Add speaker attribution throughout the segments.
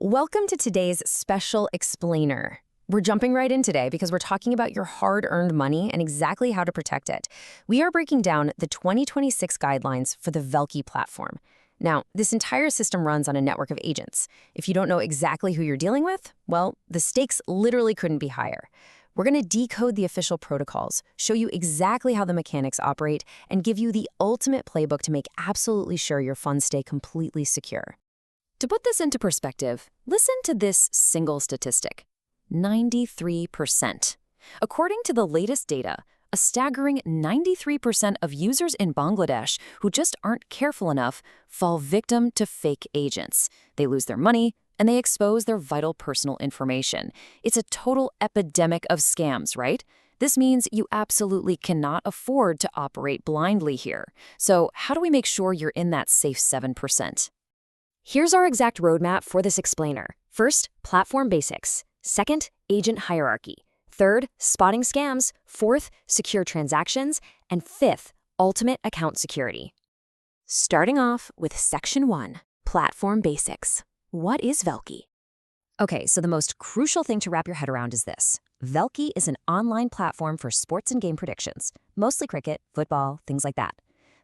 Speaker 1: Welcome to today's special explainer. We're jumping right in today because we're talking about your hard-earned money and exactly how to protect it. We are breaking down the 2026 guidelines for the Velki Platform. Now, this entire system runs on a network of agents. If you don't know exactly who you're dealing with, well, the stakes literally couldn't be higher. We're going to decode the official protocols, show you exactly how the mechanics operate, and give you the ultimate playbook to make absolutely sure your funds stay completely secure. To put this into perspective, listen to this single statistic: 93%. According to the latest data, a staggering 93% of users in Bangladesh who just aren't careful enough fall victim to fake agents. They lose their money, and they expose their vital personal information. It's a total epidemic of scams, right? This means you absolutely cannot afford to operate blindly here. So how do we make sure you're in that safe 7%? Here's our exact roadmap for this explainer. First, platform basics. Second, agent hierarchy. Third, spotting scams. Fourth, secure transactions. And fifth, ultimate account security. Starting off with Section 1, Platform Basics. What is Velki? Okay, so the most crucial thing to wrap your head around is this. Velki is an online platform for sports and game predictions, mostly cricket, football, things like that.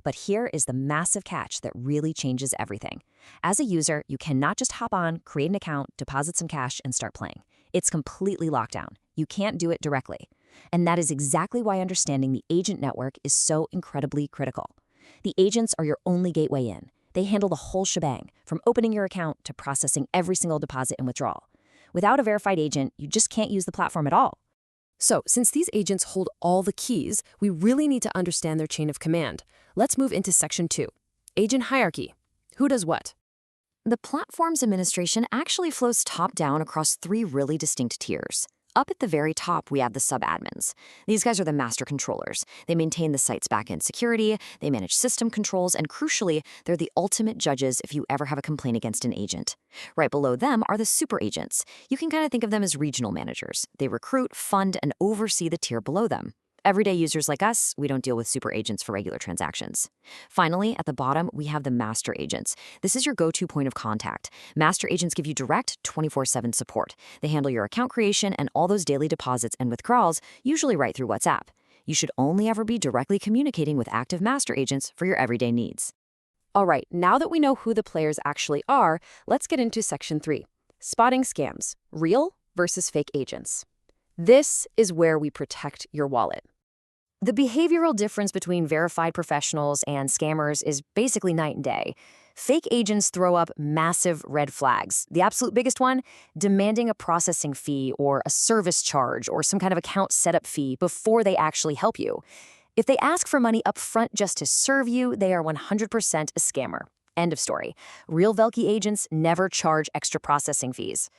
Speaker 1: But here is the massive catch that really changes everything. As a user, you cannot just hop on, create an account, deposit some cash, and start playing. It's completely locked down. You can't do it directly. And that is exactly why understanding the agent network is so incredibly critical. The agents are your only gateway in. They handle the whole shebang, from opening your account to processing every single deposit and withdrawal. Without a verified agent, you just can't use the platform at all.
Speaker 2: So, since these agents hold all the keys, we really need to understand their chain of command. Let's move into Section 2, Agent Hierarchy. Who does what?
Speaker 1: The platform's administration actually flows top-down across three really distinct tiers. Up at the very top, we have the sub-admins. These guys are the master controllers. They maintain the site's back-end security, they manage system controls, and crucially, they're the ultimate judges if you ever have a complaint against an agent. Right below them are the super agents. You can kind of think of them as regional managers. They recruit, fund, and oversee the tier below them. Everyday users like us, we don't deal with super agents for regular transactions. Finally, at the bottom, we have the master agents. This is your go-to point of contact. Master agents give you direct 24/7 support. They handle your account creation and all those daily deposits and withdrawals, usually right through WhatsApp. You should only ever be directly communicating with active master agents for your everyday needs.
Speaker 2: All right, now that we know who the players actually are, let's get into Section 3, Spotting Scams, Real versus Fake Agents. This is where we protect your wallet.
Speaker 1: The behavioral difference between verified professionals and scammers is basically night and day. Fake agents throw up massive red flags. The absolute biggest one, demanding a processing fee or a service charge or some kind of account setup fee before they actually help you. If they ask for money up front just to serve you, they are 100% a scammer. End of story. Real Velki agents never charge extra processing fees.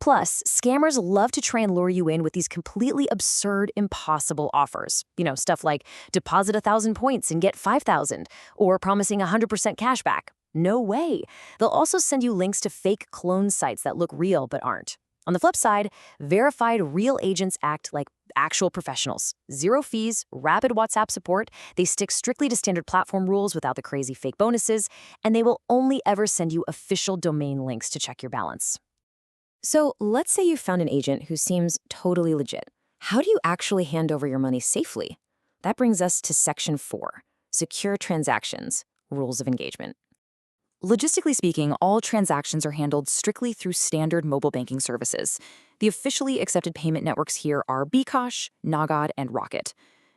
Speaker 1: Plus, scammers love to try and lure you in with these completely absurd, impossible offers. Stuff like deposit 1,000 points and get 5,000, or promising 100% cash back. No way. They'll also send you links to fake clone sites that look real but aren't. On the flip side, verified real agents act like actual professionals. Zero fees, rapid WhatsApp support, they stick strictly to standard platform rules without the crazy fake bonuses, and they will only ever send you official domain links to check your balance. So let's say you found an agent who seems totally legit. How do you actually hand over your money safely? That brings us to Section 4, Secure Transactions, Rules of Engagement. Logistically speaking, all transactions are handled strictly through standard mobile banking services. The officially accepted payment networks here are Bkash, Nagad, and Rocket.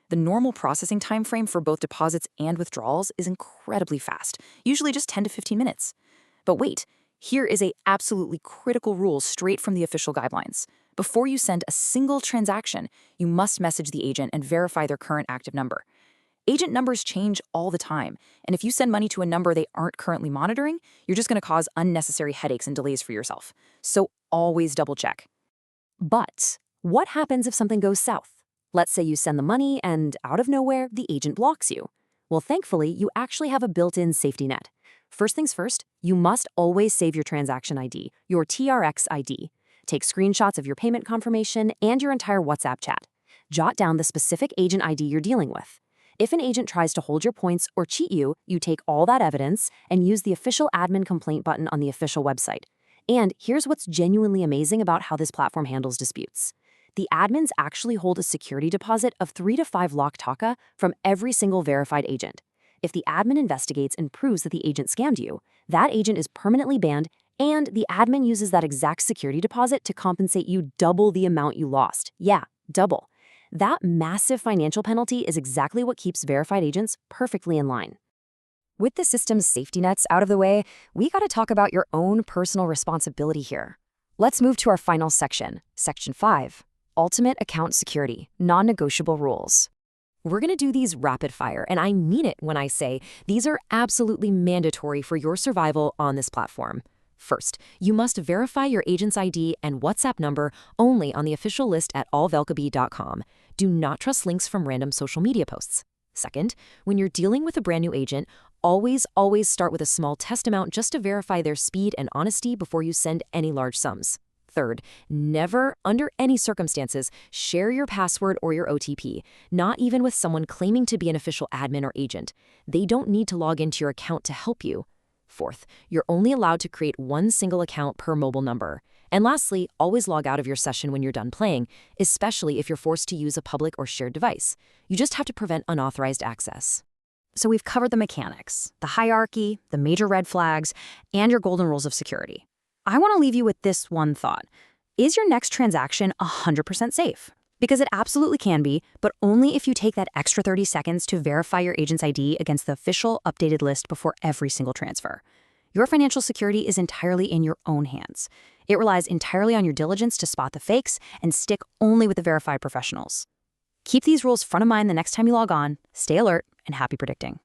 Speaker 1: The normal processing time frame for both deposits and withdrawals is incredibly fast, usually just 10 to 15 minutes. But wait, here is a absolutely critical rule straight from the official guidelines. Before you send a single transaction, you must message the agent and verify their current active number. Agent numbers change all the time, and if you send money to a number they aren't currently monitoring, you're just going to cause unnecessary headaches and delays for yourself. So always double check. But what happens if something goes south? Let's say you send the money and out of nowhere, the agent blocks you. Well, thankfully, you actually have a built-in safety net. First things first, you must always save your transaction ID, your TRX ID. Take screenshots of your payment confirmation and your entire WhatsApp chat. Jot down the specific agent ID you're dealing with. If an agent tries to hold your points or cheat you, you take all that evidence and use the official admin complaint button on the official website.
Speaker 2: And here's what's genuinely amazing about how this platform handles disputes. The admins actually hold a security deposit of 3 to 5 lakh taka from every single verified agent. If the admin investigates and proves that the agent scammed you, that agent is permanently banned, and the admin uses that exact security deposit to compensate you double the amount you lost. Yeah, double. That massive financial penalty is exactly what keeps verified agents perfectly in line. With the system's safety nets out of the way, we gotta talk about your own personal responsibility here. Let's move to our final section, Section 5, Ultimate Account Security, Non-Negotiable Rules. We're gonna do these rapid fire, and I mean it when I say these are absolutely mandatory for your survival on this platform. First, you must verify your agent's ID and WhatsApp number only on the official list at allvelkibd.com. Do not trust links from random social media posts. Second, when you're dealing with a brand new agent, always start with a small test amount just to verify their speed and honesty before you send any large sums. Third, never, under any circumstances, share your password or your OTP, not even with someone claiming to be an official admin or agent. They don't need to log into your account to help you. Fourth, you're only allowed to create one single account per mobile number. And lastly, always log out of your session when you're done playing, especially if you're forced to use a public or shared device. You just have to prevent unauthorized access.
Speaker 1: So we've covered the mechanics, the hierarchy, the major red flags, and your golden rules of security. I want to leave you with this one thought. Is your next transaction 100% safe? Because it absolutely can be, but only if you take that extra 30 seconds to verify your agent's ID against the official updated list before every single transfer. Your financial security is entirely in your own hands. It relies entirely on your diligence to spot the fakes and stick only with the verified professionals. Keep these rules front of mind the next time you log on, stay alert, and happy predicting.